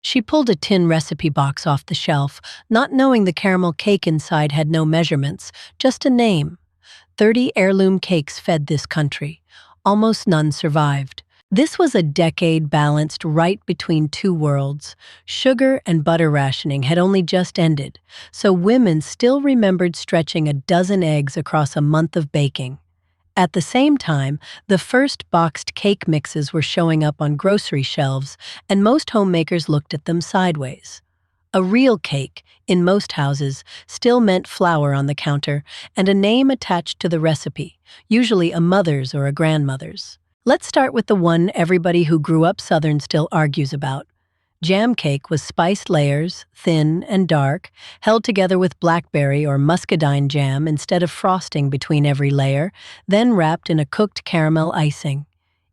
She pulled a tin recipe box off the shelf, not knowing the caramel cake inside had no measurements, just a name. 30 heirloom cakes fed this country. Almost none survived. This was a decade balanced right between two worlds. Sugar and butter rationing had only just ended, so women still remembered stretching a dozen eggs across a month of baking. At the same time, the first boxed cake mixes were showing up on grocery shelves, and most homemakers looked at them sideways. A real cake, in most houses, still meant flour on the counter and a name attached to the recipe, usually a mother's or a grandmother's. Let's start with the one everybody who grew up Southern still argues about. Jam cake was spiced layers, thin and dark, held together with blackberry or muscadine jam instead of frosting between every layer, then wrapped in a cooked caramel icing.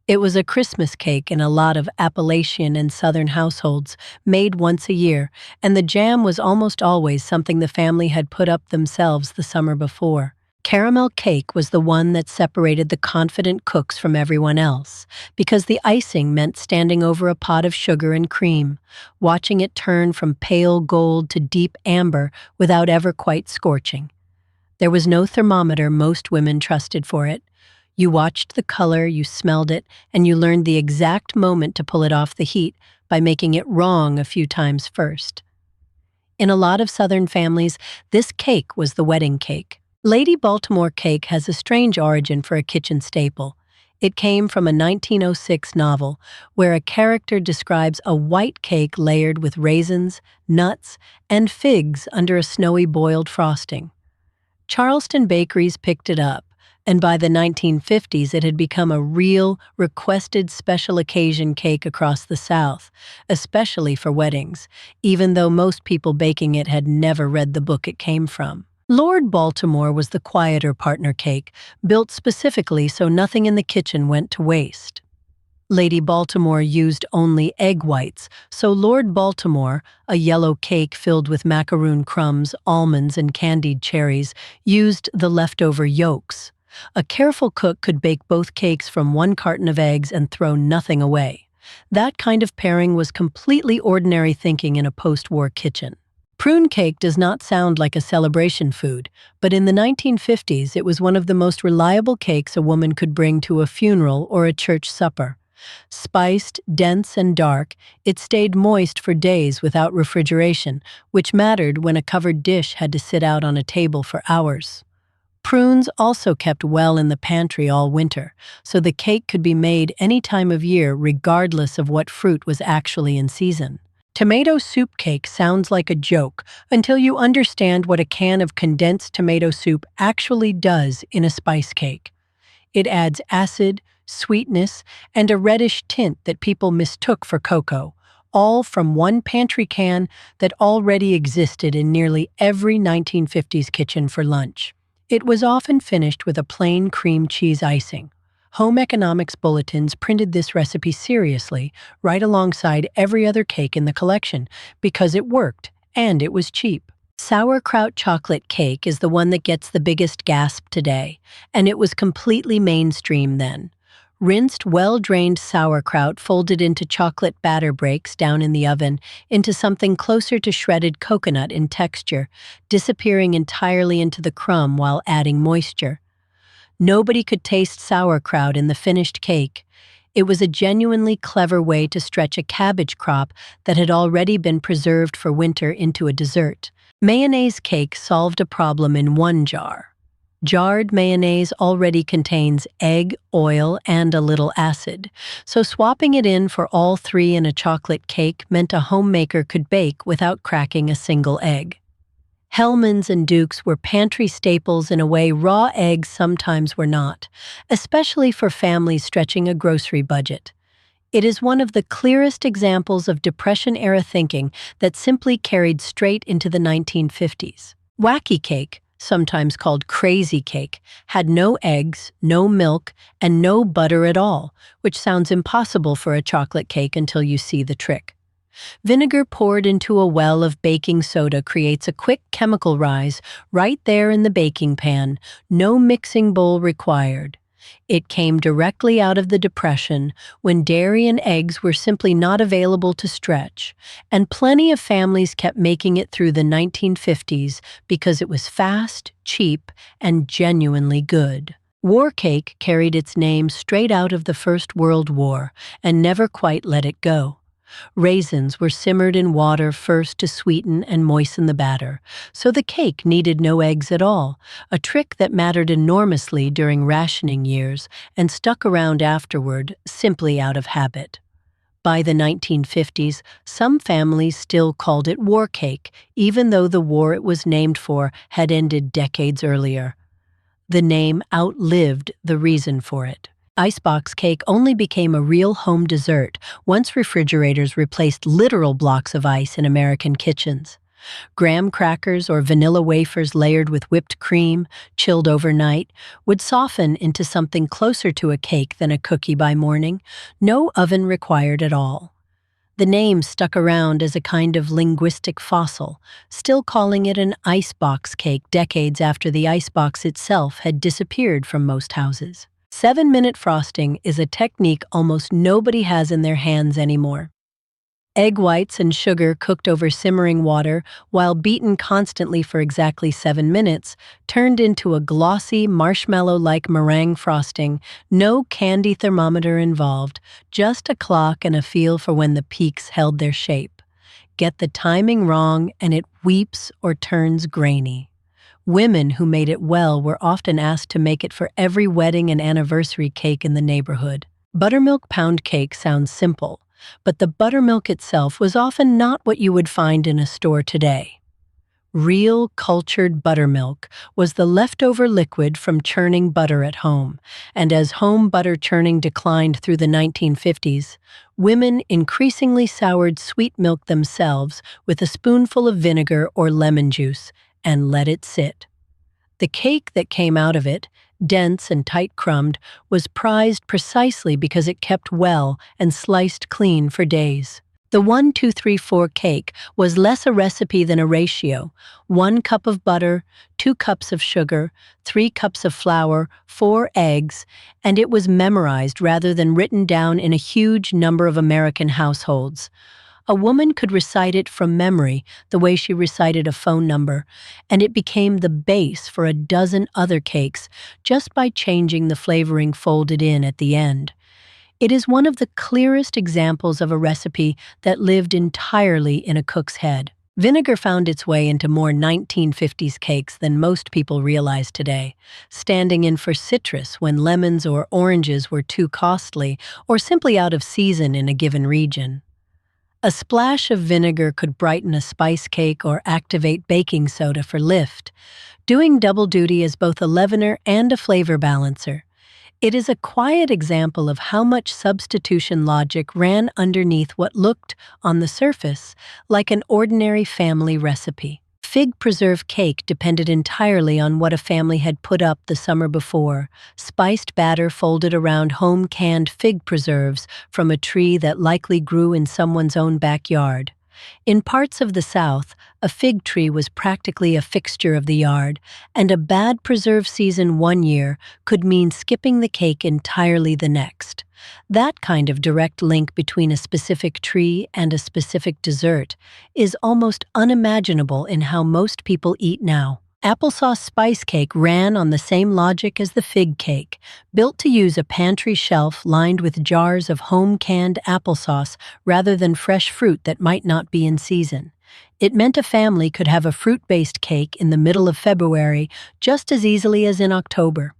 It was a Christmas cake in a lot of Appalachian and Southern households, made once a year, and the jam was almost always something the family had put up themselves the summer before. Caramel cake was the one that separated the confident cooks from everyone else, because the icing meant standing over a pot of sugar and cream, watching it turn from pale gold to deep amber without ever quite scorching. There was no thermometer most women trusted for it. You watched the color, you smelled it, and you learned the exact moment to pull it off the heat by making it wrong a few times first. In a lot of Southern families, this cake was the wedding cake. Lady Baltimore cake has a strange origin for a kitchen staple. It came from a 1906 novel where a character describes a white cake layered with raisins, nuts, and figs under a snowy boiled frosting. Charleston bakeries picked it up, and by the 1950s it had become a real, requested special occasion cake across the South, especially for weddings, even though most people baking it had never read the book it came from. Lord Baltimore was the quieter partner cake, built specifically so nothing in the kitchen went to waste. Lady Baltimore used only egg whites, so Lord Baltimore, a yellow cake filled with macaroon crumbs, almonds, and candied cherries, used the leftover yolks. A careful cook could bake both cakes from one carton of eggs and throw nothing away. That kind of pairing was completely ordinary thinking in a post-war kitchen. Prune cake does not sound like a celebration food, but in the 1950s it was one of the most reliable cakes a woman could bring to a funeral or a church supper. Spiced, dense, and dark, it stayed moist for days without refrigeration, which mattered when a covered dish had to sit out on a table for hours. Prunes also kept well in the pantry all winter, so the cake could be made any time of year regardless of what fruit was actually in season. Tomato soup cake sounds like a joke until you understand what a can of condensed tomato soup actually does in a spice cake. It adds acid, sweetness, and a reddish tint that people mistook for cocoa, all from one pantry can that already existed in nearly every 1950s kitchen for lunch. It was often finished with a plain cream cheese icing. Home economics bulletins printed this recipe seriously, right alongside every other cake in the collection, because it worked, and it was cheap. Sauerkraut chocolate cake is the one that gets the biggest gasp today, and it was completely mainstream then. Rinsed, well-drained sauerkraut folded into chocolate batter breaks down in the oven into something closer to shredded coconut in texture, disappearing entirely into the crumb while adding moisture. Nobody could taste sauerkraut in the finished cake. It was a genuinely clever way to stretch a cabbage crop that had already been preserved for winter into a dessert. Mayonnaise cake solved a problem in one jar. Jarred mayonnaise already contains egg, oil, and a little acid, so swapping it in for all three in a chocolate cake meant a homemaker could bake without cracking a single egg. Hellmann's and Duke's were pantry staples in a way raw eggs sometimes were not, especially for families stretching a grocery budget. It is one of the clearest examples of Depression-era thinking that simply carried straight into the 1950s. Wacky cake, sometimes called crazy cake, had no eggs, no milk, and no butter at all, which sounds impossible for a chocolate cake until you see the trick. Vinegar poured into a well of baking soda creates a quick chemical rise right there in the baking pan, no mixing bowl required. It came directly out of the Depression, when dairy and eggs were simply not available to stretch, and plenty of families kept making it through the 1950s because it was fast, cheap, and genuinely good. War cake carried its name straight out of the First World War and never quite let it go. Raisins were simmered in water first to sweeten and moisten the batter, so the cake needed no eggs at all, a trick that mattered enormously during rationing years and stuck around afterward simply out of habit. By the 1950s, some families still called it war cake, even though the war it was named for had ended decades earlier. The name outlived the reason for it. Icebox cake only became a real home dessert once refrigerators replaced literal blocks of ice in American kitchens. Graham crackers or vanilla wafers layered with whipped cream, chilled overnight, would soften into something closer to a cake than a cookie by morning, no oven required at all. The name stuck around as a kind of linguistic fossil, still calling it an icebox cake decades after the icebox itself had disappeared from most houses. 7-minute frosting is a technique almost nobody has in their hands anymore. Egg whites and sugar cooked over simmering water, while beaten constantly for exactly 7 minutes, turned into a glossy, marshmallow-like meringue frosting, no candy thermometer involved, just a clock and a feel for when the peaks held their shape. Get the timing wrong and it weeps or turns grainy. Women who made it well were often asked to make it for every wedding and anniversary cake in the neighborhood. Buttermilk pound cake sounds simple, but the buttermilk itself was often not what you would find in a store today. Real, cultured buttermilk was the leftover liquid from churning butter at home, and as home butter churning declined through the 1950s, women increasingly soured sweet milk themselves with a spoonful of vinegar or lemon juice and let it sit. The cake that came out of it, dense and tight-crumbed, was prized precisely because it kept well and sliced clean for days. The 1-2-3-4 cake was less a recipe than a ratio: 1 cup of butter, 2 cups of sugar, 3 cups of flour, 4 eggs, and it was memorized rather than written down in a huge number of American households. A woman could recite it from memory the way she recited a phone number, and it became the base for a dozen other cakes just by changing the flavoring folded in at the end. It is one of the clearest examples of a recipe that lived entirely in a cook's head. Vinegar found its way into more 1950s cakes than most people realize today, standing in for citrus when lemons or oranges were too costly or simply out of season in a given region. A splash of vinegar could brighten a spice cake or activate baking soda for lift, doing double duty as both a leavener and a flavor balancer. It is a quiet example of how much substitution logic ran underneath what looked, on the surface, like an ordinary family recipe. Fig preserve cake depended entirely on what a family had put up the summer before: spiced batter folded around home-canned fig preserves from a tree that likely grew in someone's own backyard. In parts of the South, a fig tree was practically a fixture of the yard, and a bad preserve season one year could mean skipping the cake entirely the next. That kind of direct link between a specific tree and a specific dessert is almost unimaginable in how most people eat now. Applesauce spice cake ran on the same logic as the fig cake, built to use a pantry shelf lined with jars of home-canned applesauce rather than fresh fruit that might not be in season. It meant a family could have a fruit-based cake in the middle of February just as easily as in October.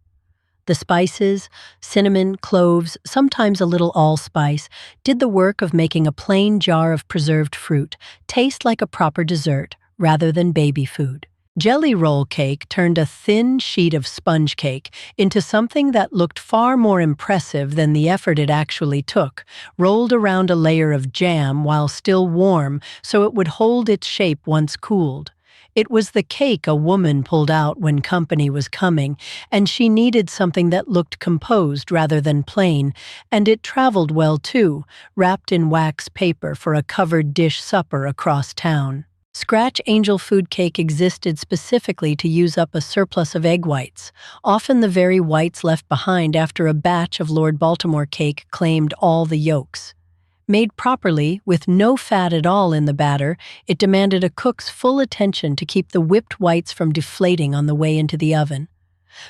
The spices, cinnamon, cloves, sometimes a little allspice, did the work of making a plain jar of preserved fruit taste like a proper dessert rather than baby food. Jelly roll cake turned a thin sheet of sponge cake into something that looked far more impressive than the effort it actually took, rolled around a layer of jam while still warm so it would hold its shape once cooled. It was the cake a woman pulled out when company was coming, and she needed something that looked composed rather than plain, and it traveled well too, wrapped in wax paper for a covered dish supper across town. Scratch angel food cake existed specifically to use up a surplus of egg whites, often the very whites left behind after a batch of Lord Baltimore cake claimed all the yolks. Made properly, with no fat at all in the batter, it demanded a cook's full attention to keep the whipped whites from deflating on the way into the oven.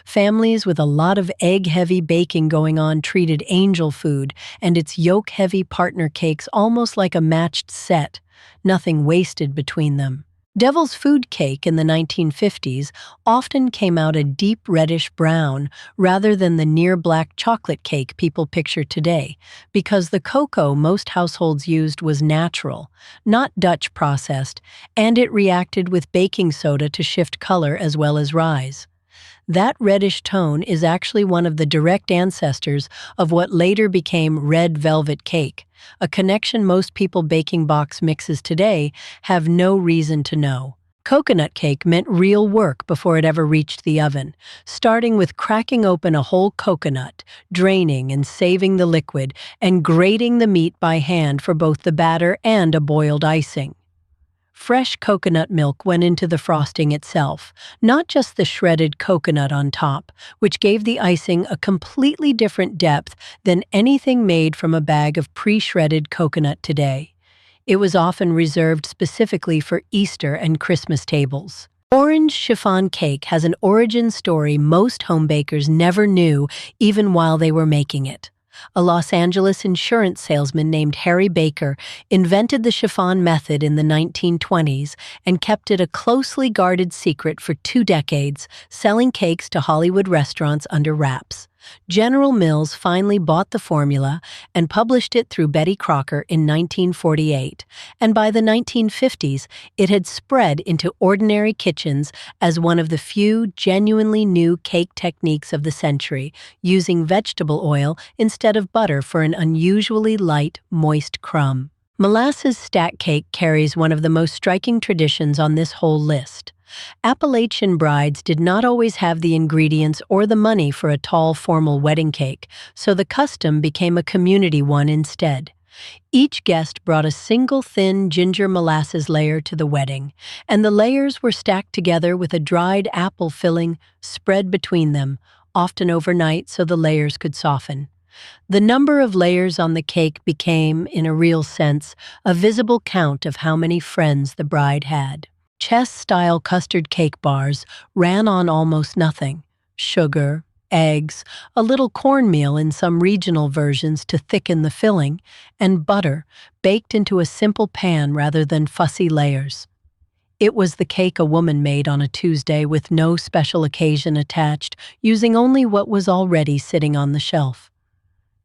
Families with a lot of egg-heavy baking going on treated angel food and its yolk-heavy partner cakes almost like a matched set, nothing wasted between them. Devil's food cake in the 1950s often came out a deep reddish brown rather than the near-black chocolate cake people picture today, because the cocoa most households used was natural, not Dutch processed, and it reacted with baking soda to shift color as well as rise. That reddish tone is actually one of the direct ancestors of what later became red velvet cake, a connection most people baking box mixes today have no reason to know. Coconut cake meant real work before it ever reached the oven, starting with cracking open a whole coconut, draining and saving the liquid, and grating the meat by hand for both the batter and a boiled icing. Fresh coconut milk went into the frosting itself, not just the shredded coconut on top, which gave the icing a completely different depth than anything made from a bag of pre-shredded coconut today. It was often reserved specifically for Easter and Christmas tables. Orange chiffon cake has an origin story most homebakers never knew even while they were making it. A Los Angeles insurance salesman named Harry Baker invented the chiffon method in the 1920s and kept it a closely guarded secret for 2 decades, selling cakes to Hollywood restaurants under wraps. General Mills finally bought the formula and published it through Betty Crocker in 1948, and by the 1950s, it had spread into ordinary kitchens as one of the few genuinely new cake techniques of the century, using vegetable oil instead of butter for an unusually light, moist crumb. Molasses stack cake carries one of the most striking traditions on this whole list. Appalachian brides did not always have the ingredients or the money for a tall, formal wedding cake, so the custom became a community one instead. Each guest brought a single thin ginger molasses layer to the wedding, and the layers were stacked together with a dried apple filling spread between them, often overnight so the layers could soften. The number of layers on the cake became, in a real sense, a visible count of how many friends the bride had. Chess-style custard cake bars ran on almost nothing: sugar, eggs, a little cornmeal in some regional versions to thicken the filling, and butter, baked into a simple pan rather than fussy layers. It was the cake a woman made on a Tuesday with no special occasion attached, using only what was already sitting on the shelf.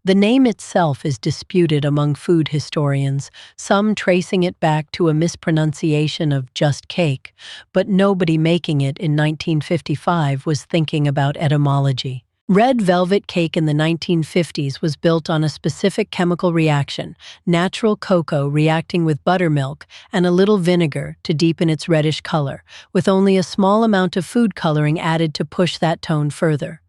The name itself is disputed among food historians, some tracing it back to a mispronunciation of just cake, but nobody making it in 1955 was thinking about etymology. Red velvet cake in the 1950s was built on a specific chemical reaction, natural cocoa reacting with buttermilk and a little vinegar to deepen its reddish color, with only a small amount of food coloring added to push that tone further.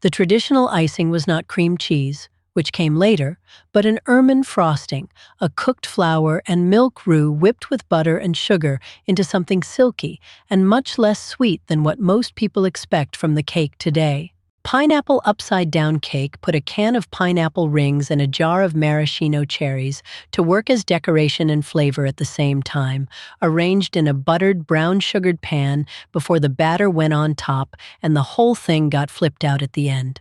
The traditional icing was not cream cheese, which came later, but an ermine frosting, a cooked flour and milk roux whipped with butter and sugar into something silky and much less sweet than what most people expect from the cake today. Pineapple upside-down cake put a can of pineapple rings and a jar of maraschino cherries to work as decoration and flavor at the same time, arranged in a buttered brown-sugared pan before the batter went on top and the whole thing got flipped out at the end.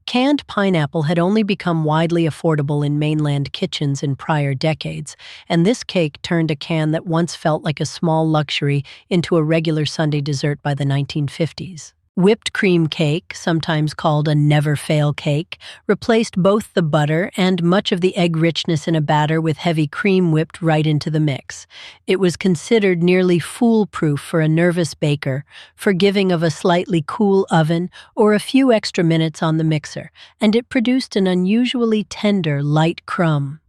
Canned pineapple had only become widely affordable in mainland kitchens in prior decades, and this cake turned a can that once felt like a small luxury into a regular Sunday dessert by the 1950s. Whipped cream cake, sometimes called a never-fail cake, replaced both the butter and much of the egg richness in a batter with heavy cream whipped right into the mix. It was considered nearly foolproof for a nervous baker, forgiving of a slightly cool oven or a few extra minutes on the mixer, and it produced an unusually tender, light crumb.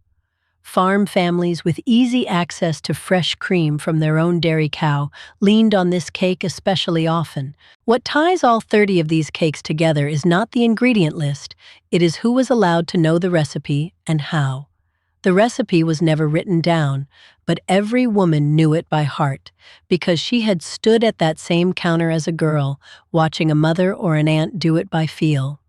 Farm families with easy access to fresh cream from their own dairy cow leaned on this cake especially often. What ties all 30 of these cakes together is not the ingredient list, it is who was allowed to know the recipe and how. The recipe was never written down, but every woman knew it by heart because she had stood at that same counter as a girl, watching a mother or an aunt do it by feel.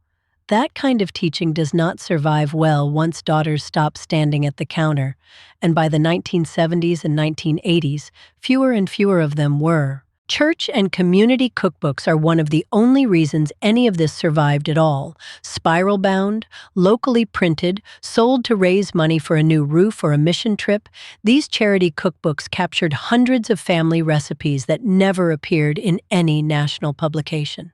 That kind of teaching does not survive well once daughters stop standing at the counter, and by the 1970s and 1980s, fewer and fewer of them were. Church and community cookbooks are one of the only reasons any of this survived at all. Spiral-bound, locally printed, sold to raise money for a new roof or a mission trip, these charity cookbooks captured hundreds of family recipes that never appeared in any national publication.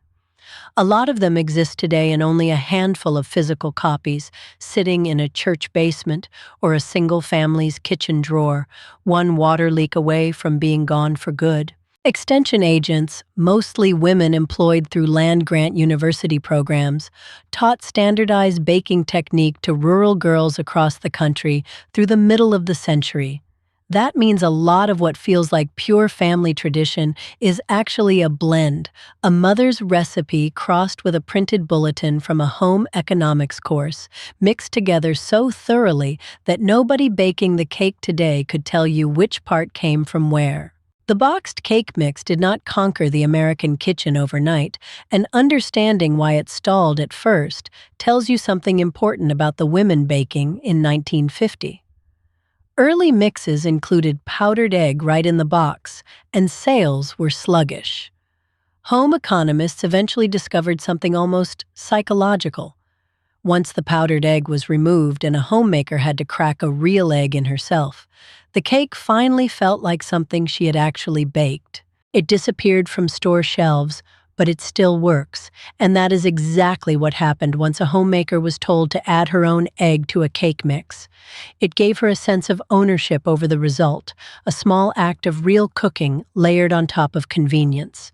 A lot of them exist today in only a handful of physical copies, sitting in a church basement or a single family's kitchen drawer, one water leak away from being gone for good. Extension agents, mostly women employed through land-grant university programs, taught standardized baking technique to rural girls across the country through the middle of the century. That means a lot of what feels like pure family tradition is actually a blend, a mother's recipe crossed with a printed bulletin from a home economics course, mixed together so thoroughly that nobody baking the cake today could tell you which part came from where. The boxed cake mix did not conquer the American kitchen overnight, and understanding why it stalled at first tells you something important about the women baking in 1950. Early mixes included powdered egg right in the box, and sales were sluggish. Home economists eventually discovered something almost psychological. Once the powdered egg was removed and a homemaker had to crack a real egg in herself, the cake finally felt like something she had actually baked. It disappeared from store shelves, but it still works, and that is exactly what happened once a homemaker was told to add her own egg to a cake mix. It gave her a sense of ownership over the result, a small act of real cooking layered on top of convenience.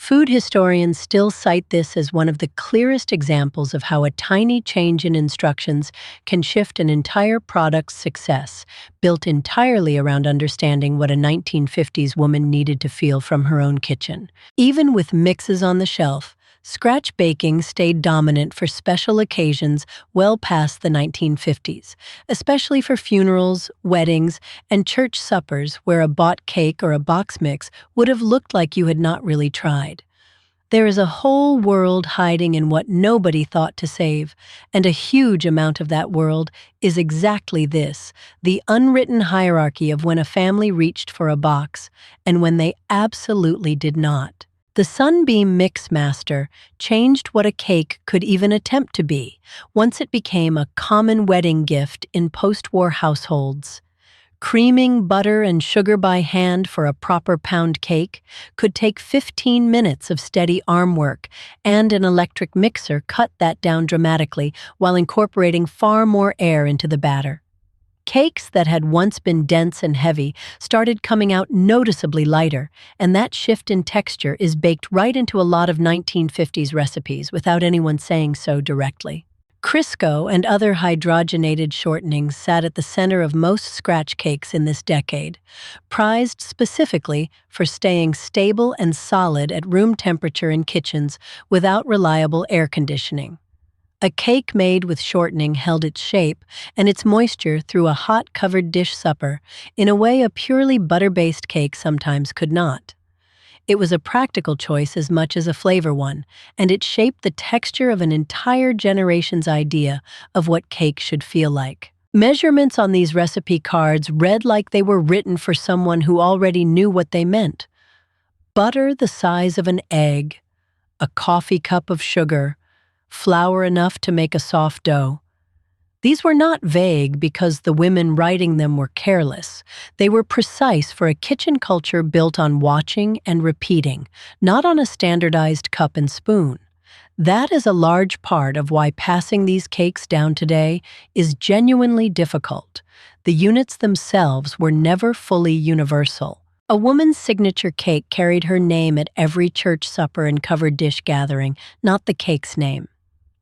Food historians still cite this as one of the clearest examples of how a tiny change in instructions can shift an entire product's success, built entirely around understanding what a 1950s woman needed to feel from her own kitchen. Even with mixes on the shelf, scratch baking stayed dominant for special occasions well past the 1950s, especially for funerals, weddings, and church suppers where a bought cake or a box mix would have looked like you had not really tried. There is a whole world hiding in what nobody thought to save, and a huge amount of that world is exactly this, the unwritten hierarchy of when a family reached for a box and when they absolutely did not. The Sunbeam Mix Master changed what a cake could even attempt to be once it became a common wedding gift in post-war households. Creaming butter and sugar by hand for a proper pound cake could take 15 minutes of steady arm work, and an electric mixer cut that down dramatically while incorporating far more air into the batter. Cakes that had once been dense and heavy started coming out noticeably lighter, and that shift in texture is baked right into a lot of 1950s recipes without anyone saying so directly. Crisco and other hydrogenated shortenings sat at the center of most scratch cakes in this decade, prized specifically for staying stable and solid at room temperature in kitchens without reliable air conditioning. A cake made with shortening held its shape and its moisture through a hot covered dish supper in a way a purely butter-based cake sometimes could not. It was a practical choice as much as a flavor one, and it shaped the texture of an entire generation's idea of what cake should feel like. Measurements on these recipe cards read like they were written for someone who already knew what they meant. Butter the size of an egg, a coffee cup of sugar, flour enough to make a soft dough. These were not vague because the women writing them were careless. They were precise for a kitchen culture built on watching and repeating, not on a standardized cup and spoon. That is a large part of why passing these cakes down today is genuinely difficult. The units themselves were never fully universal. A woman's signature cake carried her name at every church supper and covered dish gathering, not the cake's name.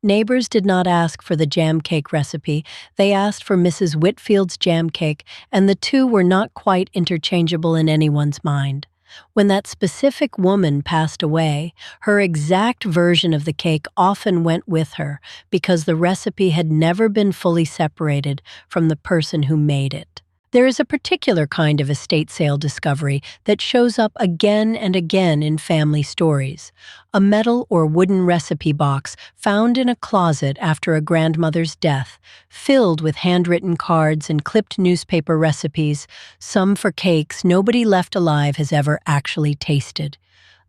Neighbors did not ask for the jam cake recipe, they asked for Mrs. Whitfield's jam cake, and the two were not quite interchangeable in anyone's mind. When that specific woman passed away, her exact version of the cake often went with her because the recipe had never been fully separated from the person who made it. There is a particular kind of estate sale discovery that shows up again and again in family stories. A metal or wooden recipe box found in a closet after a grandmother's death, filled with handwritten cards and clipped newspaper recipes, some for cakes nobody left alive has ever actually tasted.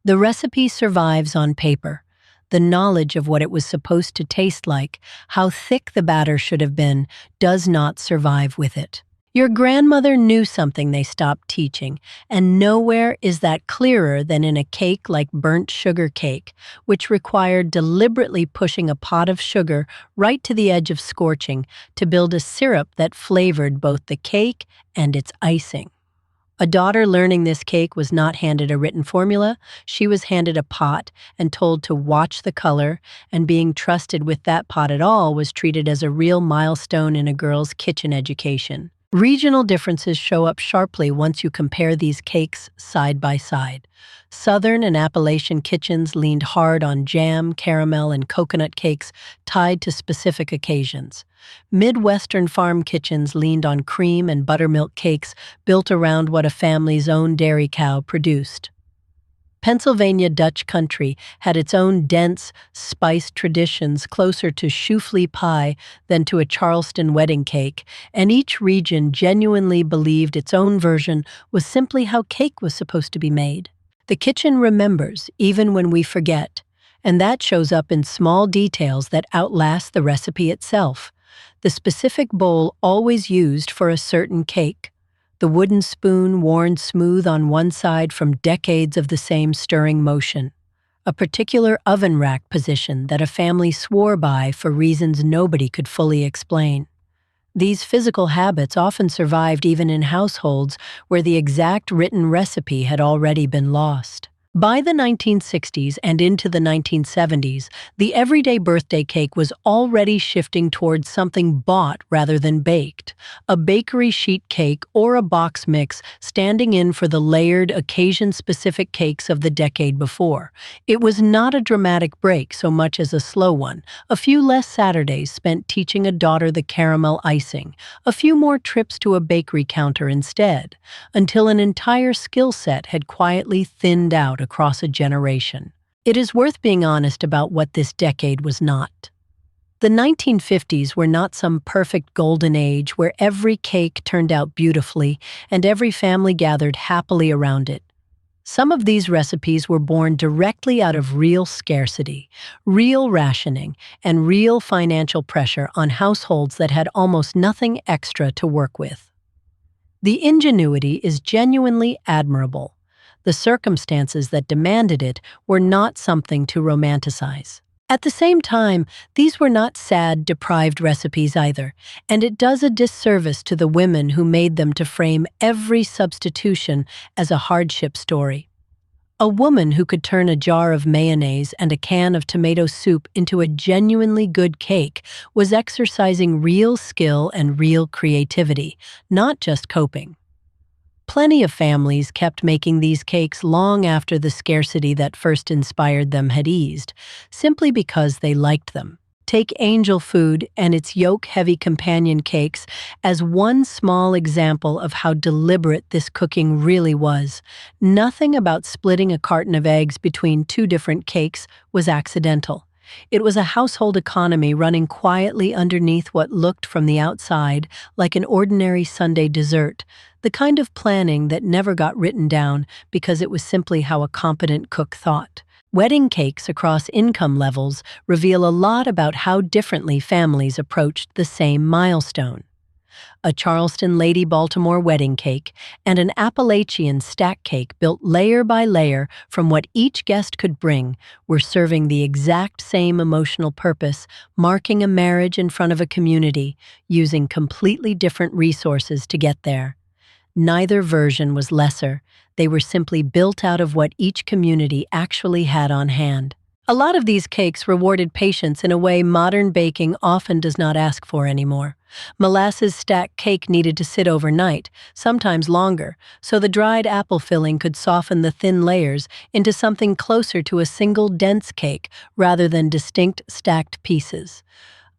The recipe survives on paper. The knowledge of what it was supposed to taste like, how thick the batter should have been, does not survive with it. Your grandmother knew something they stopped teaching, and nowhere is that clearer than in a cake like burnt sugar cake, which required deliberately pushing a pot of sugar right to the edge of scorching to build a syrup that flavored both the cake and its icing. A daughter learning this cake was not handed a written formula, she was handed a pot and told to watch the color, and being trusted with that pot at all was treated as a real milestone in a girl's kitchen education. Regional differences show up sharply once you compare these cakes side by side. Southern and Appalachian kitchens leaned hard on jam, caramel, and coconut cakes tied to specific occasions. Midwestern farm kitchens leaned on cream and buttermilk cakes built around what a family's own dairy cow produced. Pennsylvania Dutch country had its own dense, spiced traditions closer to chouflé pie than to a Charleston wedding cake, and each region genuinely believed its own version was simply how cake was supposed to be made. The kitchen remembers, even when we forget, and that shows up in small details that outlast the recipe itself. The specific bowl always used for a certain cake. The wooden spoon worn smooth on one side from decades of the same stirring motion. A particular oven rack position that a family swore by for reasons nobody could fully explain. These physical habits often survived even in households where the exact written recipe had already been lost. By the 1960s and into the 1970s, the everyday birthday cake was already shifting towards something bought rather than baked, a bakery sheet cake or a box mix standing in for the layered, occasion-specific cakes of the decade before. It was not a dramatic break so much as a slow one, a few less Saturdays spent teaching a daughter the caramel icing, a few more trips to a bakery counter instead, until an entire skill set had quietly thinned out across a generation. It is worth being honest about what this decade was not. The 1950s were not some perfect golden age where every cake turned out beautifully and every family gathered happily around it. Some of these recipes were born directly out of real scarcity, real rationing, and real financial pressure on households that had almost nothing extra to work with. The ingenuity is genuinely admirable. The circumstances that demanded it were not something to romanticize. At the same time, these were not sad, deprived recipes either, and it does a disservice to the women who made them to frame every substitution as a hardship story. A woman who could turn a jar of mayonnaise and a can of tomato soup into a genuinely good cake was exercising real skill and real creativity, not just coping. Plenty of families kept making these cakes long after the scarcity that first inspired them had eased, simply because they liked them. Take Angel Food and its yolk-heavy companion cakes as one small example of how deliberate this cooking really was. Nothing about splitting a carton of eggs between two different cakes was accidental. It was a household economy running quietly underneath what looked from the outside like an ordinary Sunday dessert, the kind of planning that never got written down because it was simply how a competent cook thought. Wedding cakes across income levels reveal a lot about how differently families approached the same milestone. A Charleston Lady Baltimore wedding cake and an Appalachian stack cake built layer by layer from what each guest could bring were serving the exact same emotional purpose, marking a marriage in front of a community, using completely different resources to get there. Neither version was lesser. They were simply built out of what each community actually had on hand. A lot of these cakes rewarded patience in a way modern baking often does not ask for anymore. Molasses stack cake needed to sit overnight, sometimes longer, so the dried apple filling could soften the thin layers into something closer to a single dense cake rather than distinct stacked pieces.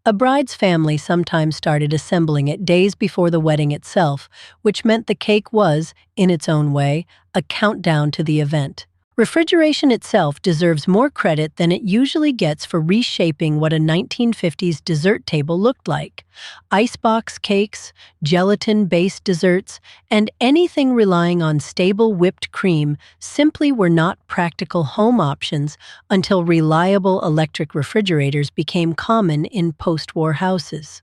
A bride's family sometimes started assembling it days before the wedding itself, which meant the cake was, in its own way, a countdown to the event. Refrigeration itself deserves more credit than it usually gets for reshaping what a 1950s dessert table looked like. Icebox cakes, gelatin-based desserts, and anything relying on stable whipped cream simply were not practical home options until reliable electric refrigerators became common in post-war houses.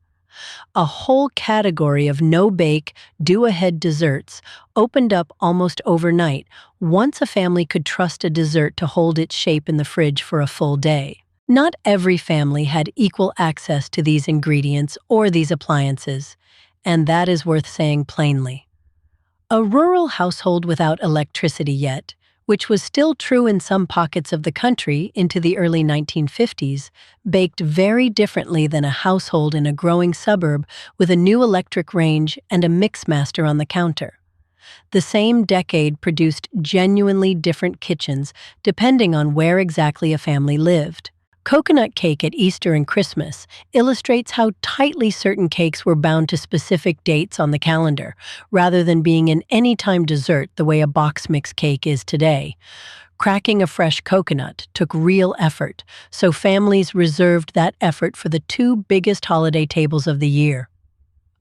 A whole category of no-bake, do-ahead desserts opened up almost overnight once a family could trust a dessert to hold its shape in the fridge for a full day. Not every family had equal access to these ingredients or these appliances, and that is worth saying plainly. A rural household without electricity yet, which was still true in some pockets of the country into the early 1950s, baked very differently than a household in a growing suburb with a new electric range and a mixmaster on the counter. The same decade produced genuinely different kitchens depending on where exactly a family lived. Coconut cake at Easter and Christmas illustrates how tightly certain cakes were bound to specific dates on the calendar, rather than being an anytime dessert the way a box mix cake is today. Cracking a fresh coconut took real effort, so families reserved that effort for the two biggest holiday tables of the year.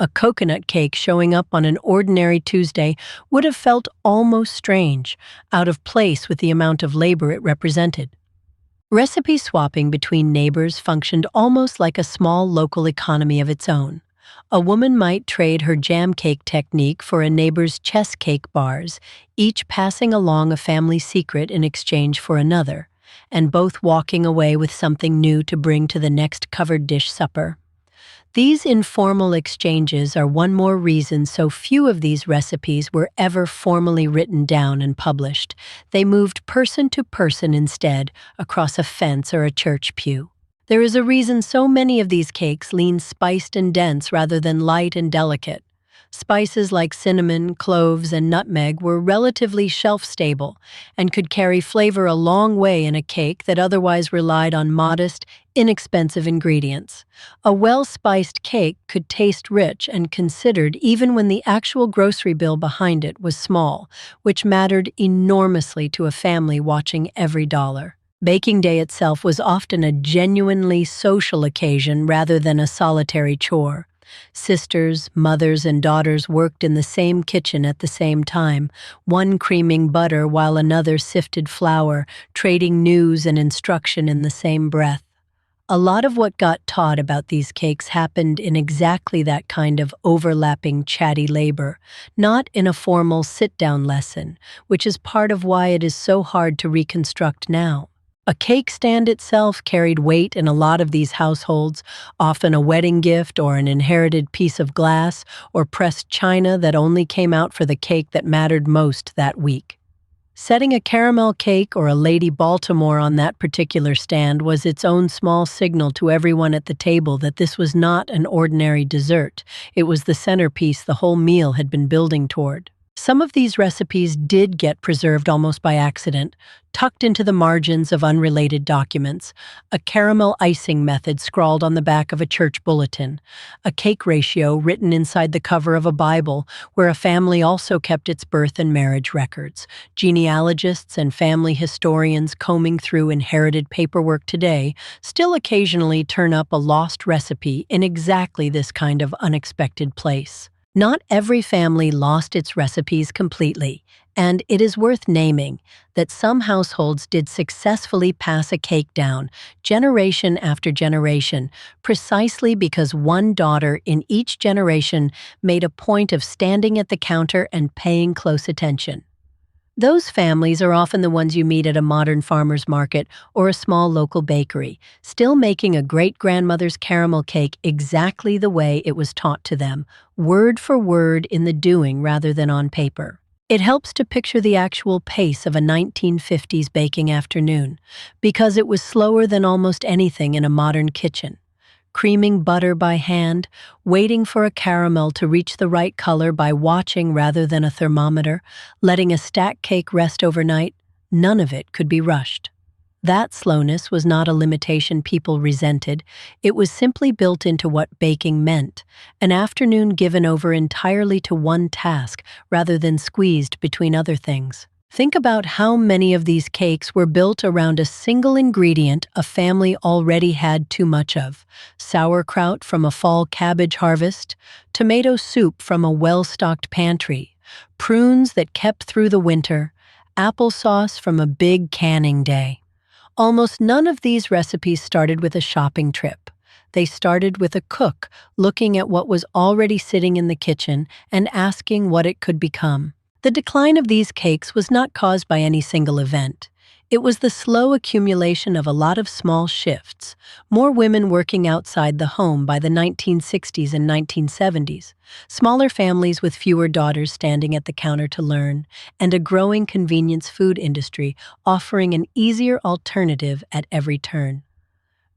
A coconut cake showing up on an ordinary Tuesday would have felt almost strange, out of place with the amount of labor it represented. Recipe swapping between neighbors functioned almost like a small local economy of its own. A woman might trade her jam cake technique for a neighbor's chess cake bars, each passing along a family secret in exchange for another, and both walking away with something new to bring to the next covered dish supper. These informal exchanges are one more reason so few of these recipes were ever formally written down and published. They moved person to person instead, across a fence or a church pew. There is a reason so many of these cakes lean spiced and dense rather than light and delicate. Spices like cinnamon, cloves, and nutmeg were relatively shelf-stable and could carry flavor a long way in a cake that otherwise relied on modest, inexpensive ingredients. A well-spiced cake could taste rich and considered even when the actual grocery bill behind it was small, which mattered enormously to a family watching every dollar. Baking day itself was often a genuinely social occasion rather than a solitary chore. Sisters, mothers, and daughters worked in the same kitchen at the same time, one creaming butter while another sifted flour, trading news and instruction in the same breath. A lot of what got taught about these cakes happened in exactly that kind of overlapping chatty labor, not in a formal sit-down lesson, which is part of why it is so hard to reconstruct now. A cake stand itself carried weight in a lot of these households, often a wedding gift or an inherited piece of glass or pressed china that only came out for the cake that mattered most that week. Setting a caramel cake or a Lady Baltimore on that particular stand was its own small signal to everyone at the table that this was not an ordinary dessert. It was the centerpiece the whole meal had been building toward. Some of these recipes did get preserved almost by accident, tucked into the margins of unrelated documents, a caramel icing method scrawled on the back of a church bulletin, a cake ratio written inside the cover of a Bible where a family also kept its birth and marriage records. Genealogists and family historians combing through inherited paperwork today still occasionally turn up a lost recipe in exactly this kind of unexpected place. Not every family lost its recipes completely, and it is worth naming that some households did successfully pass a cake down, generation after generation, precisely because one daughter in each generation made a point of standing at the counter and paying close attention. Those families are often the ones you meet at a modern farmer's market or a small local bakery, still making a great-grandmother's caramel cake exactly the way it was taught to them, word for word in the doing rather than on paper. It helps to picture the actual pace of a 1950s baking afternoon, because it was slower than almost anything in a modern kitchen. Creaming butter by hand, waiting for a caramel to reach the right color by watching rather than a thermometer, letting a stack cake rest overnight, none of it could be rushed. That slowness was not a limitation people resented, it was simply built into what baking meant, an afternoon given over entirely to one task rather than squeezed between other things. Think about how many of these cakes were built around a single ingredient a family already had too much of: sauerkraut from a fall cabbage harvest, tomato soup from a well-stocked pantry, prunes that kept through the winter, applesauce from a big canning day. Almost none of these recipes started with a shopping trip. They started with a cook looking at what was already sitting in the kitchen and asking what it could become. The decline of these cakes was not caused by any single event. It was the slow accumulation of a lot of small shifts, more women working outside the home by the 1960s and 1970s, smaller families with fewer daughters standing at the counter to learn, and a growing convenience food industry offering an easier alternative at every turn.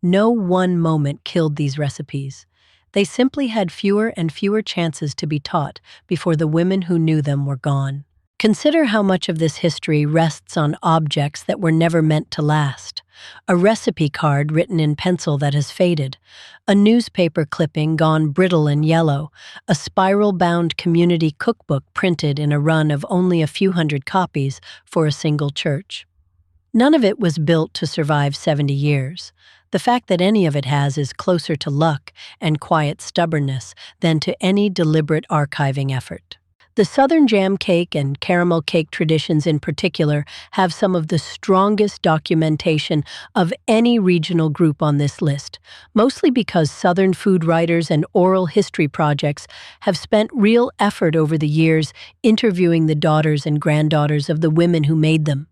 No one moment killed these recipes. They simply had fewer and fewer chances to be taught before the women who knew them were gone. Consider how much of this history rests on objects that were never meant to last. A recipe card written in pencil that has faded, a newspaper clipping gone brittle and yellow, a spiral-bound community cookbook printed in a run of only a few hundred copies for a single church. None of it was built to survive 70 years. The fact that any of it has is closer to luck and quiet stubbornness than to any deliberate archiving effort. The Southern jam cake and caramel cake traditions in particular have some of the strongest documentation of any regional group on this list, mostly because Southern food writers and oral history projects have spent real effort over the years interviewing the daughters and granddaughters of the women who made them.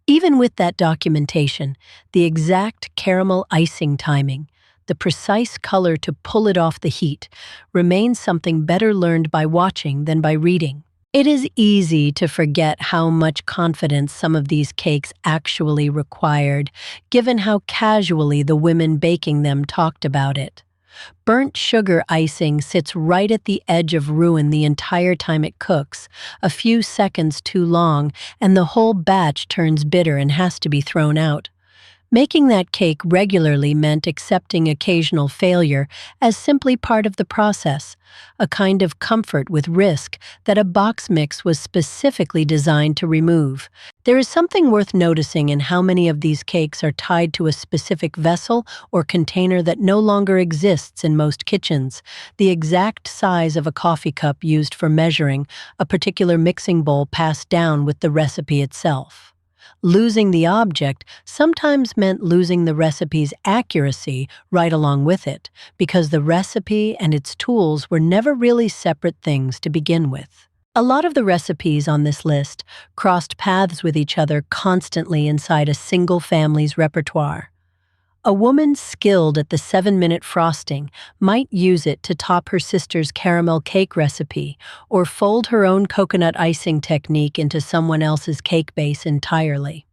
Even with that documentation, the exact caramel icing timing, the precise color to pull it off the heat, remains something better learned by watching than by reading. It is easy to forget how much confidence some of these cakes actually required, given how casually the women baking them talked about it. Burnt sugar icing sits right at the edge of ruin the entire time it cooks, a few seconds too long, and the whole batch turns bitter and has to be thrown out. Making that cake regularly meant accepting occasional failure as simply part of the process, a kind of comfort with risk that a box mix was specifically designed to remove. There is something worth noticing in how many of these cakes are tied to a specific vessel or container that no longer exists in most kitchens, the exact size of a coffee cup used for measuring, a particular mixing bowl passed down with the recipe itself. Losing the object sometimes meant losing the recipe's accuracy right along with it, because the recipe and its tools were never really separate things to begin with. A lot of the recipes on this list crossed paths with each other constantly inside a single family's repertoire. A woman skilled at the 7-minute frosting might use it to top her sister's caramel cake recipe or fold her own coconut icing technique into someone else's cake base entirely.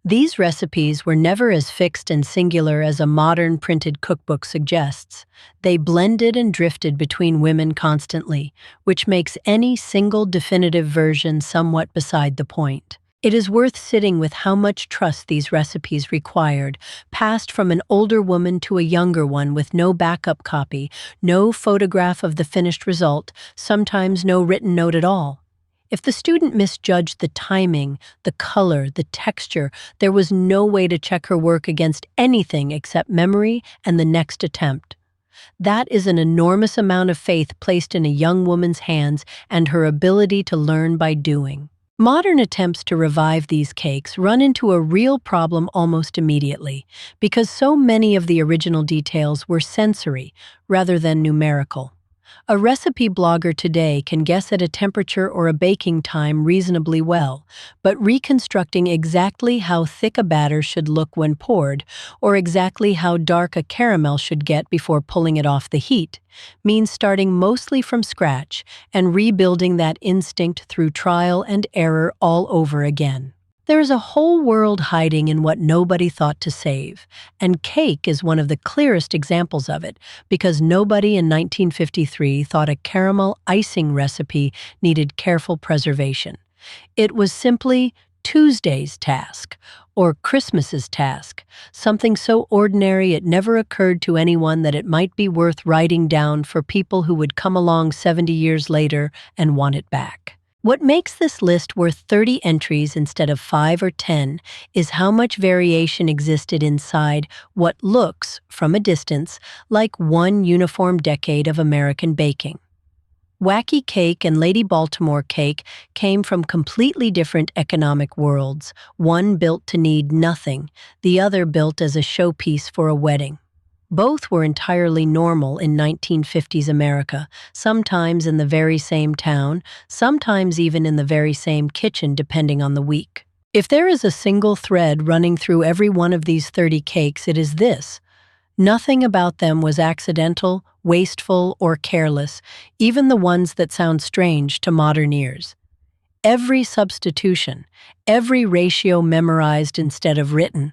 These recipes were never as fixed and singular as a modern printed cookbook suggests. They blended and drifted between women constantly, which makes any single definitive version somewhat beside the point. It is worth sitting with how much trust these recipes required, passed from an older woman to a younger one with no backup copy, no photograph of the finished result, sometimes no written note at all. If the student misjudged the timing, the color, the texture, there was no way to check her work against anything except memory and the next attempt. That is an enormous amount of faith placed in a young woman's hands and her ability to learn by doing. Modern attempts to revive these cakes run into a real problem almost immediately, because so many of the original details were sensory rather than numerical. A recipe blogger today can guess at a temperature or a baking time reasonably well, but reconstructing exactly how thick a batter should look when poured, or exactly how dark a caramel should get before pulling it off the heat, means starting mostly from scratch and rebuilding that instinct through trial and error all over again. There is a whole world hiding in what nobody thought to save, and cake is one of the clearest examples of it, because nobody in 1953 thought a caramel icing recipe needed careful preservation. It was simply Tuesday's task, or Christmas's task, something so ordinary it never occurred to anyone that it might be worth writing down for people who would come along 70 years later and want it back. What makes this list worth 30 entries instead of 5 or 10 is how much variation existed inside what looks, from a distance, like one uniform decade of American baking. Wacky Cake and Lady Baltimore Cake came from completely different economic worlds, one built to need nothing, the other built as a showpiece for a wedding. Both were entirely normal in 1950s America, sometimes in the very same town, sometimes even in the very same kitchen depending on the week. If there is a single thread running through every one of these 30 cakes, it is this: nothing about them was accidental, wasteful, or careless, even the ones that sound strange to modern ears. Every substitution, every ratio memorized instead of written,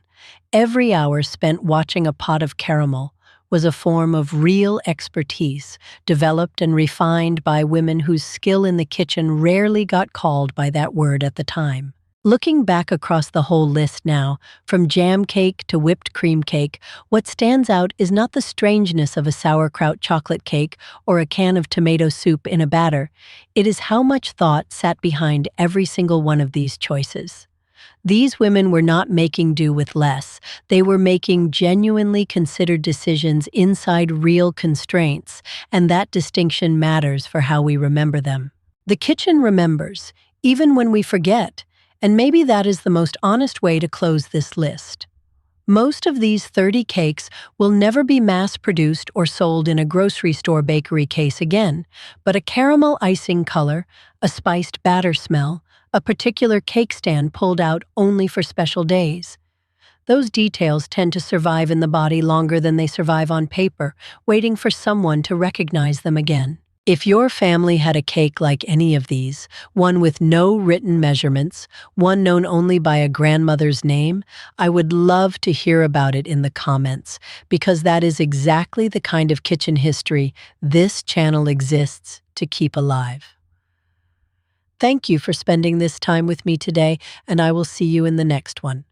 every hour spent watching a pot of caramel was a form of real expertise, developed and refined by women whose skill in the kitchen rarely got called by that word at the time. Looking back across the whole list now, from jam cake to whipped cream cake, what stands out is not the strangeness of a sauerkraut chocolate cake or a can of tomato soup in a batter. It is how much thought sat behind every single one of these choices. These women were not making do with less. They were making genuinely considered decisions inside real constraints, and that distinction matters for how we remember them. The kitchen remembers, even when we forget. And maybe that is the most honest way to close this list. Most of these 30 cakes will never be mass-produced or sold in a grocery store bakery case again, but a caramel icing color, a spiced batter smell, a particular cake stand pulled out only for special days. Those details tend to survive in the body longer than they survive on paper, waiting for someone to recognize them again. If your family had a cake like any of these, one with no written measurements, one known only by a grandmother's name, I would love to hear about it in the comments, because that is exactly the kind of kitchen history this channel exists to keep alive. Thank you for spending this time with me today, and I will see you in the next one.